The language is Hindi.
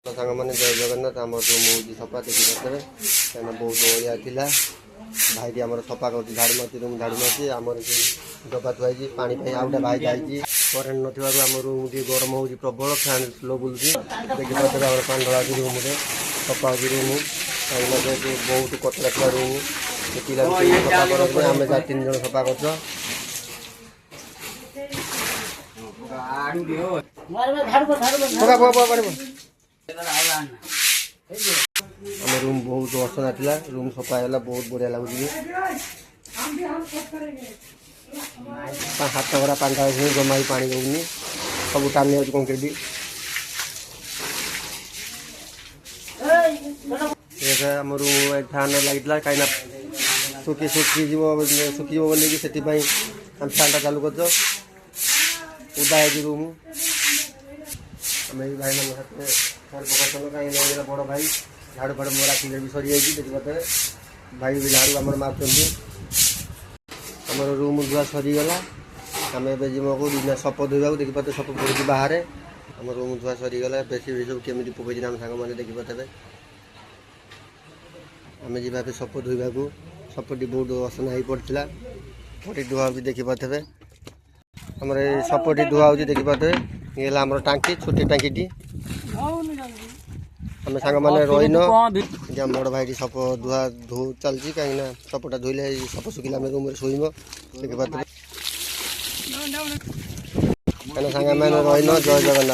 सांग मैंने जय जगन्नाथ आम रूम हूँ सफा देखी पारे कहीं बहुत अलिया था भाई आम सफा कर झाड़ू मार रूम झाड़ू मार्ची आमर डबा थुआई पानी आउटा भाई जाइए करेन्ट नाम रूम टी गरम हो प्रबल फैन स्लो बुलूँ देखी पारे आम पानी ढला रूम सफा हो रूम कहीं बहुत कचरा थोड़ा रूम पिला सफा कर आम जा 3 जन सफा कर आम रूम बहुत असना था रूम सफा है बहुत बढ़िया लगुच हाथ भरा पानी जमा ही पानी दौनी सब टाणी जाऊँ कंक्रीट आम रूम फैन लगी कहीं सुखी सुखी बोल से फैन टा चालू कर उदा है रूम आम भाई मान पकड़ कहीं बड़ भाई झाड़ू फाड़ू मोरा किले भी सरी जाइए देखी पाते भाई भी झाड़ू आम मार्च आम रूम धुआ सरीगला आम ए जीवको सप धोवा देखी पाते सप पड़ी बाहर आम रूम धुआ सरीगला बेसी भी सब केमी पकई आम सांग मैंने देखी पाते आम जा सप धोवा सपटी बहुत असना हो पड़ा पटी धुआ देखी पाते आम सपटी धुआ देखी पाते ये आम टांकी छोटी टांकी आम सांग मैंने रहीन बड़ भाई सप धुआ धो चलती कहीं सपटा धोले सप सुखिले आम रूम शोम देखी पाते सांग मैंने रहीन जय जगन्नाथ।